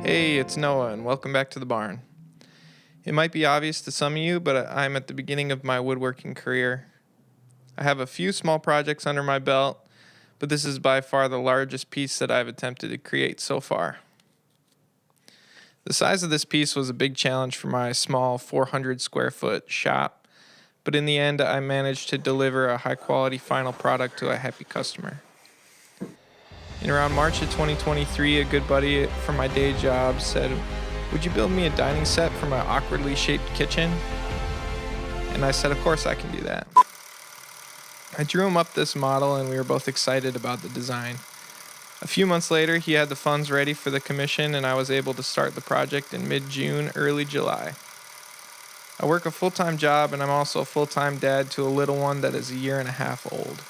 Hey, it's Noah, and welcome back to the barn. It might be obvious to some of you, but I'm at the beginning of my woodworking career. I have a few small projects under my belt, but this is by far the largest piece that I've attempted to create so far. The size of this piece was a big challenge for my small 400 square foot shop, but in the end, I managed to deliver a high quality final product to a happy customer. In around March of 2023, a good buddy from my day job said, "Would you build me a dining set for my awkwardly shaped kitchen?" And I said, "Of course I can do that." I drew him up this model and we were both excited about the design. A few months later, he had the funds ready for the commission and I was able to start the project in mid-June, early July. I work a full-time job and I'm also a full-time dad to a little one that is a year and a half old.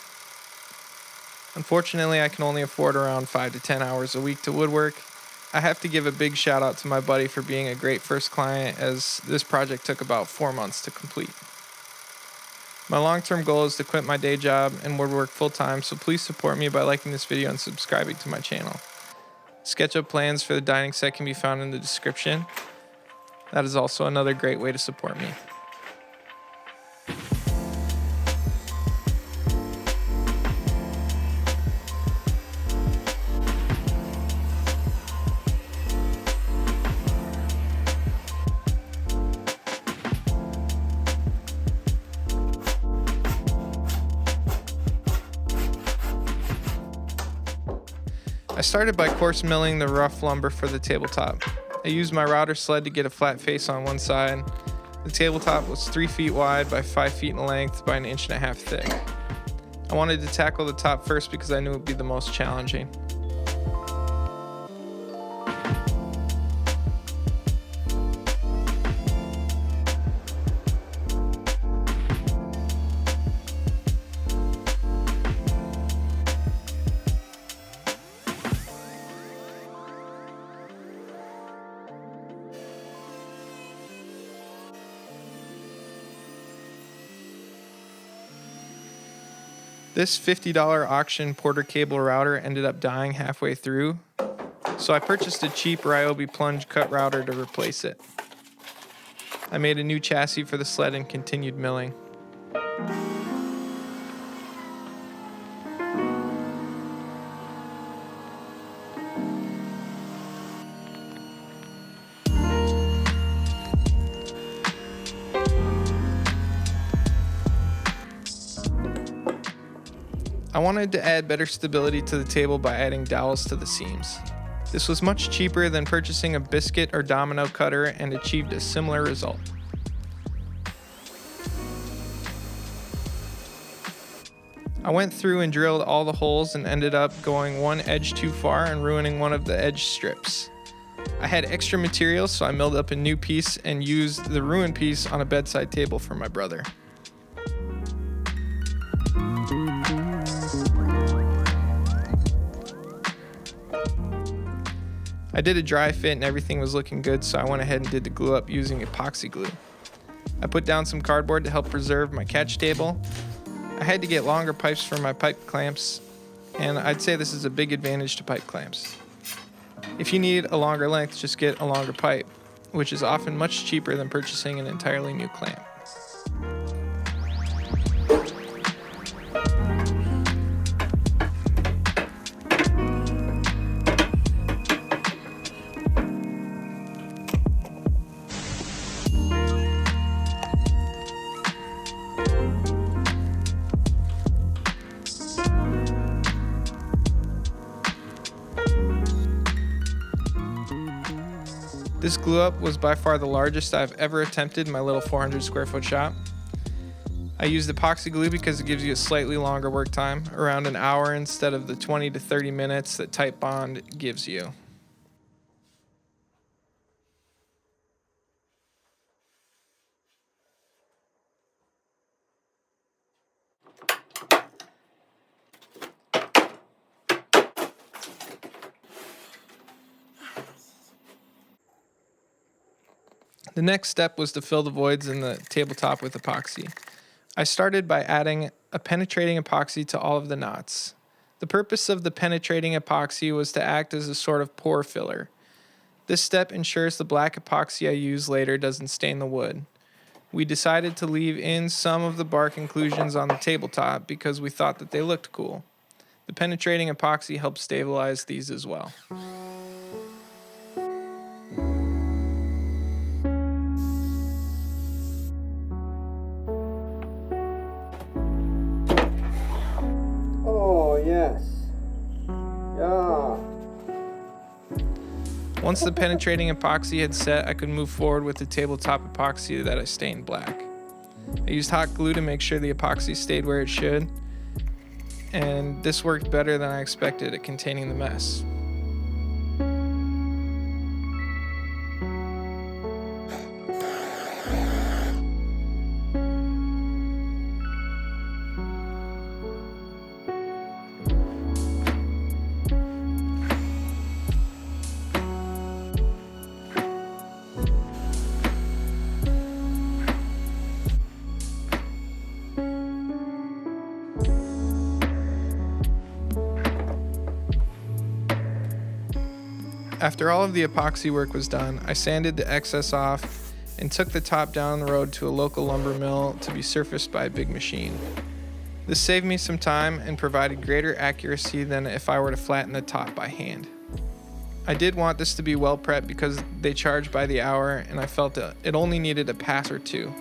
Unfortunately, I can only afford around 5 to 10 hours a week to woodwork. I have to give a big shout out to my buddy for being a great first client, as this project took about 4 months to complete. My long-term goal is to quit my day job and woodwork full-time, so please support me by liking this video and subscribing to my channel. Sketchup plans for the dining set can be found in the description. That is also another great way to support me. I started by coarse milling the rough lumber for the tabletop. I used my router sled to get a flat face on one side. The tabletop was 3 feet wide by 5 feet in length by 1.5 inches thick. I wanted to tackle the top first because I knew it would be the most challenging. This $50 auction Porter cable router ended up dying halfway through, so I purchased a cheap Ryobi plunge cut router to replace it. I made a new chassis for the sled and continued milling. I wanted to add better stability to the table by adding dowels to the seams. This was much cheaper than purchasing a biscuit or domino cutter and achieved a similar result. I went through and drilled all the holes and ended up going one edge too far and ruining one of the edge strips. I had extra material, so I milled up a new piece and used the ruined piece on a bedside table for my brother. I did a dry fit and everything was looking good, so I went ahead and did the glue up using epoxy glue. I put down some cardboard to help preserve my catch table. I had to get longer pipes for my pipe clamps, and I'd say this is a big advantage to pipe clamps. If you need a longer length, just get a longer pipe, which is often much cheaper than purchasing an entirely new clamp. This glue up was by far the largest I've ever attempted in my little 400 square foot shop. I used epoxy glue because it gives you a slightly longer work time, around an hour instead of the 20 to 30 minutes that Type Bond gives you. The next step was to fill the voids in the tabletop with epoxy. I started by adding a penetrating epoxy to all of the knots. The purpose of the penetrating epoxy was to act as a sort of pore filler. This step ensures the black epoxy I use later doesn't stain the wood. We decided to leave in some of the bark inclusions on the tabletop because we thought that they looked cool. The penetrating epoxy helps stabilize these as well. Oh, yes. Yeah. Once the penetrating epoxy had set, I could move forward with the tabletop epoxy that I stained black. I used hot glue to make sure the epoxy stayed where it should, and this worked better than I expected at containing the mess. After all of the epoxy work was done, I sanded the excess off and took the top down the road to a local lumber mill to be surfaced by a big machine. This saved me some time and provided greater accuracy than if I were to flatten the top by hand. I did want this to be well prepped because they charge by the hour, and I felt it only needed a pass or two.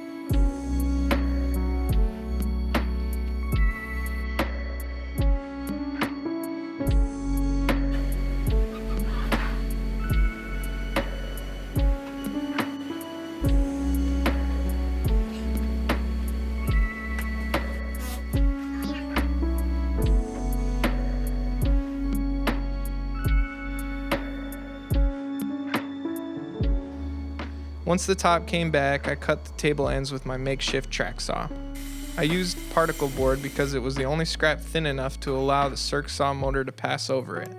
Once the top came back, I cut the table ends with my makeshift track saw. I used particle board because it was the only scrap thin enough to allow the circ saw motor to pass over it.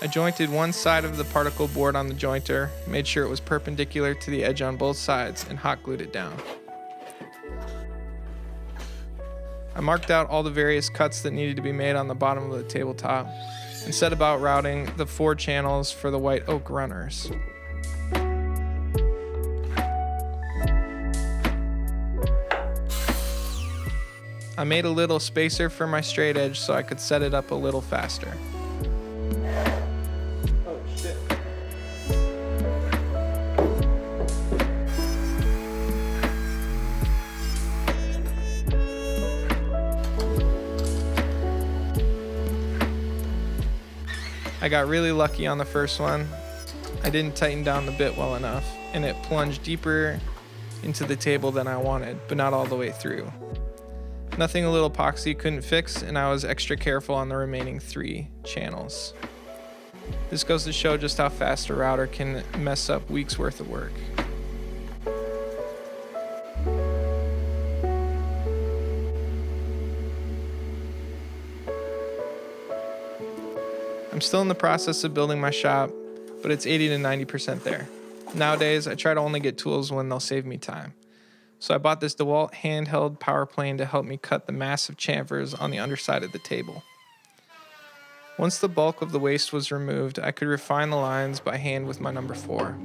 I jointed one side of the particle board on the jointer, made sure it was perpendicular to the edge on both sides, and hot glued it down. I marked out all the various cuts that needed to be made on the bottom of the tabletop and set about routing the 4 channels for the white oak runners. I made a little spacer for my straight edge so I could set it up a little faster. Oh, shit. I got really lucky on the first one. I didn't tighten down the bit well enough, and it plunged deeper into the table than I wanted, but not all the way through. Nothing a little epoxy couldn't fix, and I was extra careful on the remaining 3 channels. This goes to show just how fast a router can mess up weeks worth of work. I'm still in the process of building my shop, but it's 80 to 90% there. Nowadays, I try to only get tools when they'll save me time. So I bought this DeWalt handheld power plane to help me cut the massive chamfers on the underside of the table. Once the bulk of the waste was removed, I could refine the lines by hand with my number 4.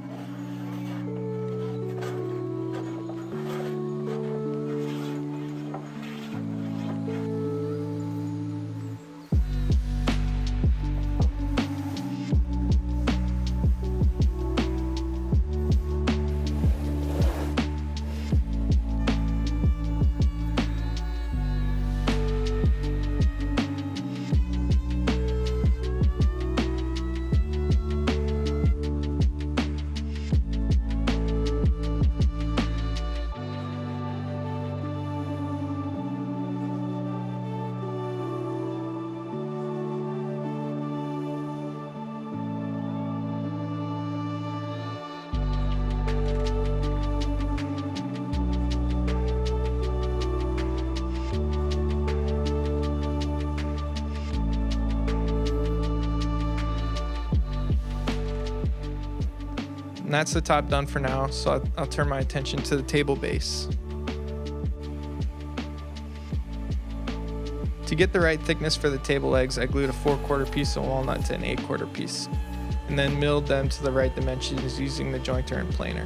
And that's the top done for now, so I'll turn my attention to the table base. To get the right thickness for the table legs, I glued a 4/4 piece of walnut to an 8/4 piece. and then milled them to the right dimensions using the jointer and planer.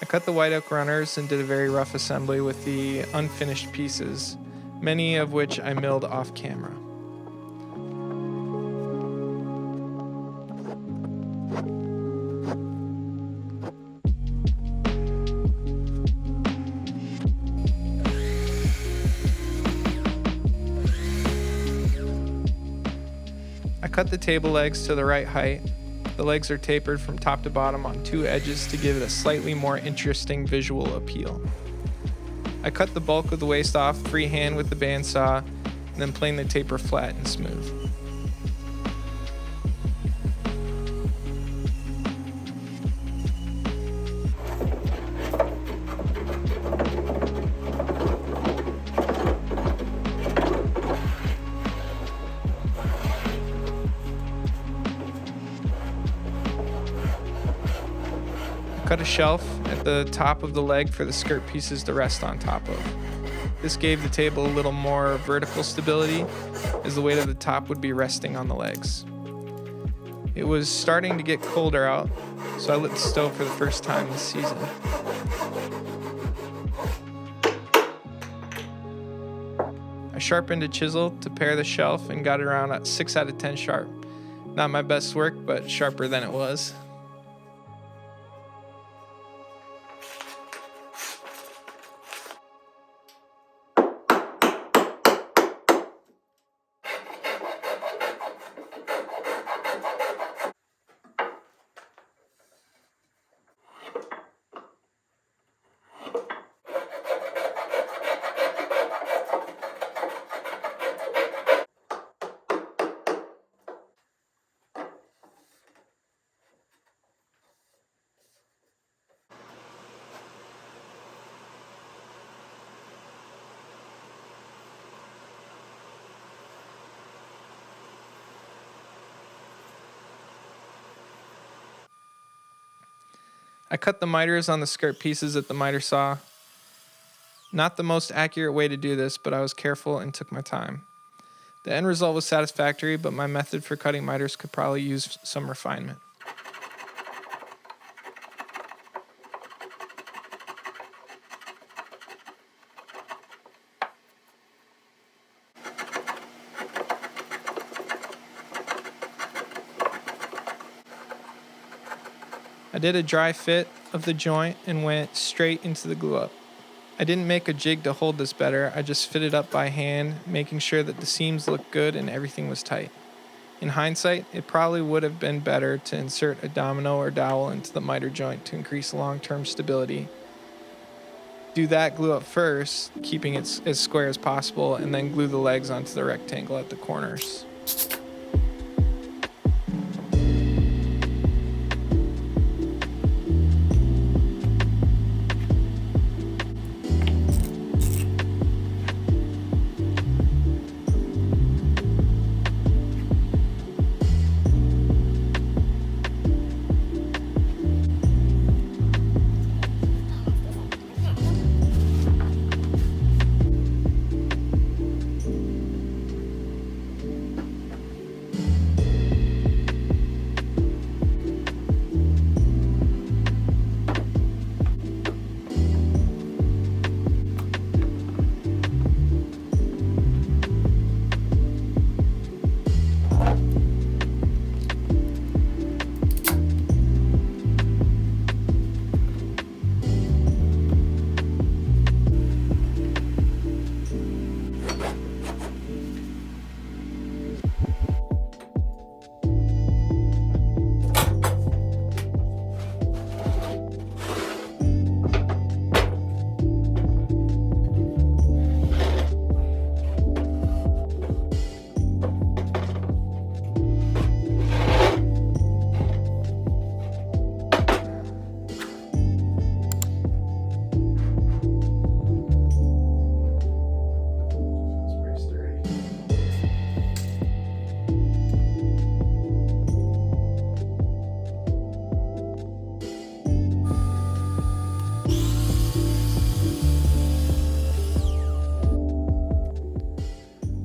I cut the white oak runners and did a very rough assembly with the unfinished pieces, many of which I milled off camera. I cut the table legs to the right height. The legs are tapered from top to bottom on two edges to give it a slightly more interesting visual appeal. I cut the bulk of the waist off freehand with the bandsaw, and then planed the taper flat and smooth. Cut a shelf at the top of the leg for the skirt pieces to rest on top of. This gave the table a little more vertical stability, as the weight of the top would be resting on the legs. It was starting to get colder out, so I lit the stove for the first time this season. I sharpened a chisel to pair the shelf and got it around at 6 out of 10 sharp. Not my best work, but sharper than it was. I cut the miters on the skirt pieces at the miter saw. Not the most accurate way to do this, but I was careful and took my time. The end result was satisfactory, but my method for cutting miters could probably use some refinement. I did a dry fit of the joint and went straight into the glue up. I didn't make a jig to hold this better, I just fitted up by hand, making sure that the seams looked good and everything was tight. In hindsight, it probably would have been better to insert a domino or dowel into the miter joint to increase long-term stability. Do that glue up first, keeping it as square as possible, and then glue the legs onto the rectangle at the corners.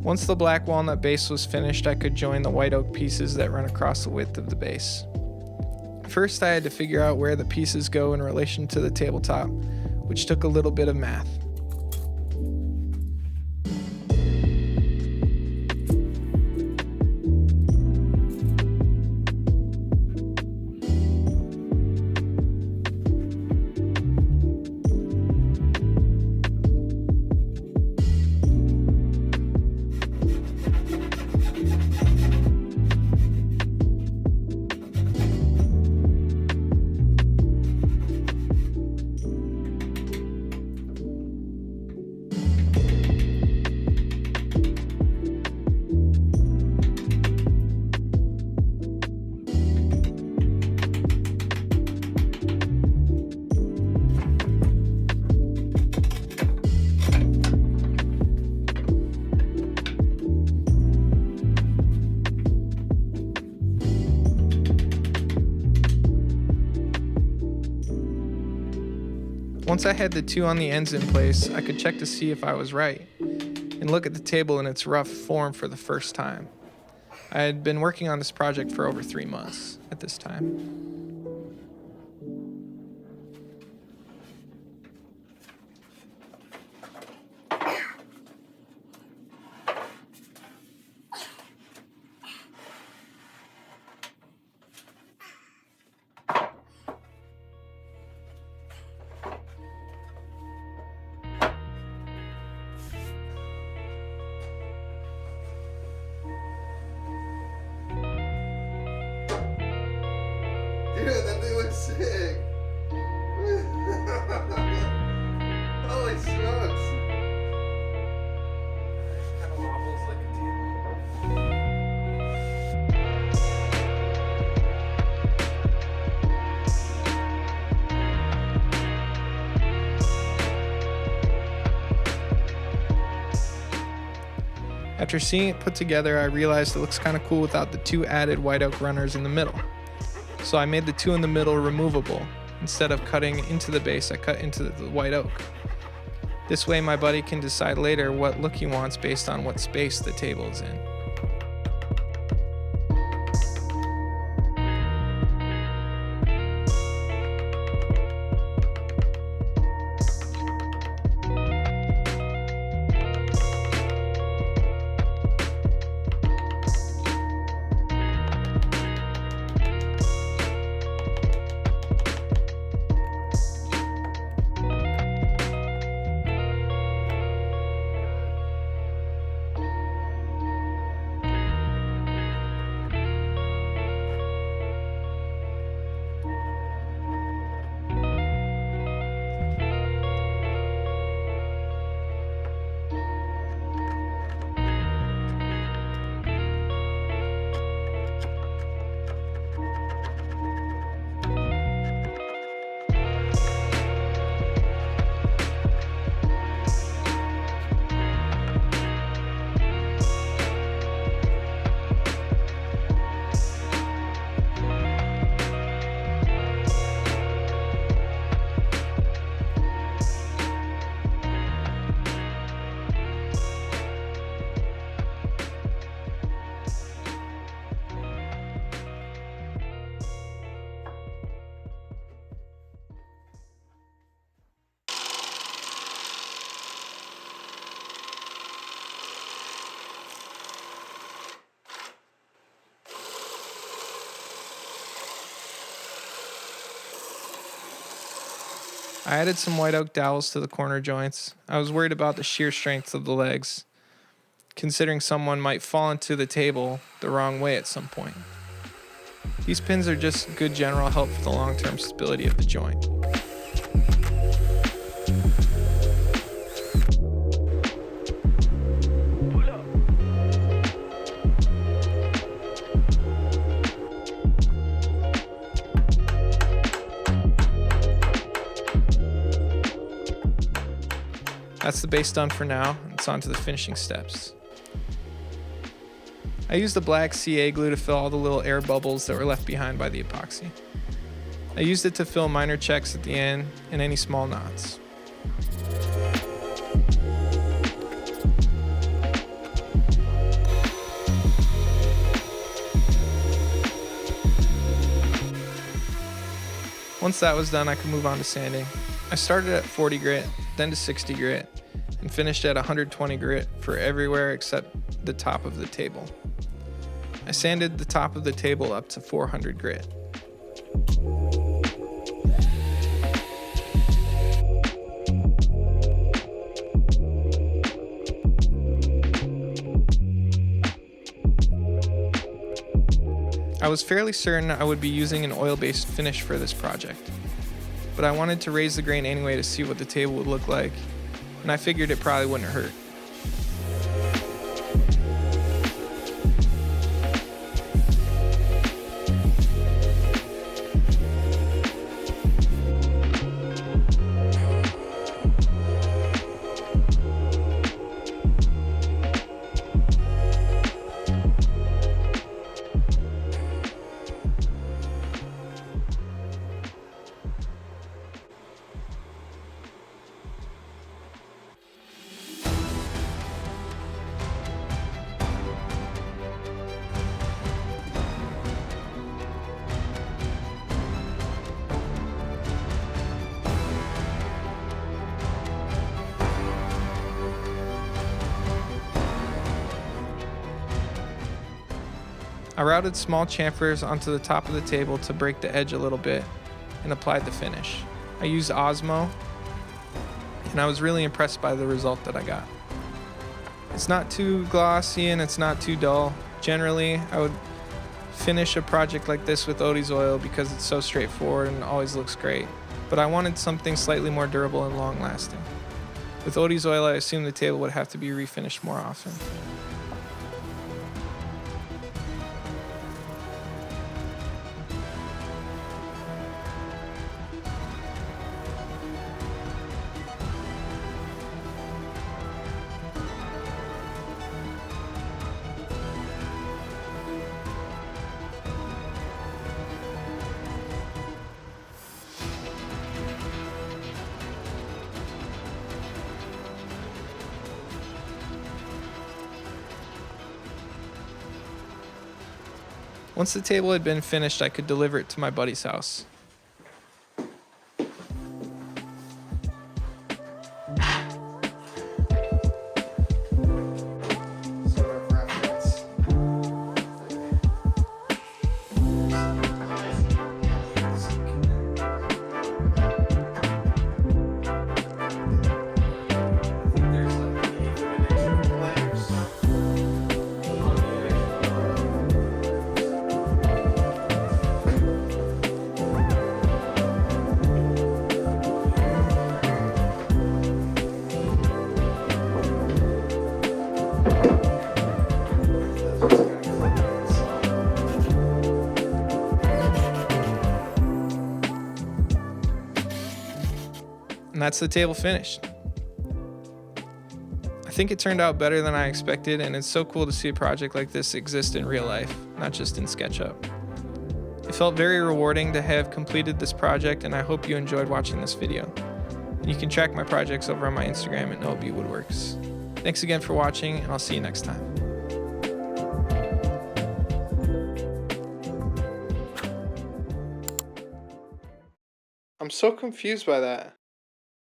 Once the black walnut base was finished, I could join the white oak pieces that run across the width of the base. First, I had to figure out where the pieces go in relation to the tabletop, which took a little bit of math. Once I had the two on the ends in place, I could check to see if I was right and look at the table in its rough form for the first time. I had been working on this project for over 3 months at this time. Dude, that thing looks sick. Holy smokes. Kind of wobbles like a table. After seeing it put together, I realized it looks kind of cool without the two added white oak runners in the middle. So I made the two in the middle removable. Instead of cutting into the base, I cut into the white oak. This way my buddy can decide later what look he wants based on what space the table is in. I added some white oak dowels to the corner joints. I was worried about the shear strength of the legs, considering someone might fall into the table the wrong way at some point. These pins are just good general help for the long-term stability of the joint. That's the base done for now. It's on to the finishing steps. I used the black CA glue to fill all the little air bubbles that were left behind by the epoxy. I used it to fill minor checks at the end and any small knots. Once that was done, I could move on to sanding. I started at 40 grit, then to 60 grit, and finished at 120 grit for everywhere except the top of the table. I sanded the top of the table up to 400 grit. I was fairly certain I would be using an oil-based finish for this project, but I wanted to raise the grain anyway to see what the table would look like, and I figured it probably wouldn't hurt. I routed small chamfers onto the top of the table to break the edge a little bit and applied the finish. I used Osmo, and I was really impressed by the result that I got. It's not too glossy and it's not too dull. Generally, I would finish a project like this with Odie's oil because it's so straightforward and always looks great, but I wanted something slightly more durable and long lasting. With Odie's oil, I assumed the table would have to be refinished more often. Once the table had been finished, I could deliver it to my buddy's house. Sort of reference. There's like limited players. And that's the table finished. I think it turned out better than I expected, and it's so cool to see a project like this exist in real life, not just in SketchUp. It felt very rewarding to have completed this project, and I hope you enjoyed watching this video. You can track my projects over on my Instagram at NoahB Woodworks. Thanks again for watching, and I'll see you next time. I'm so confused by that.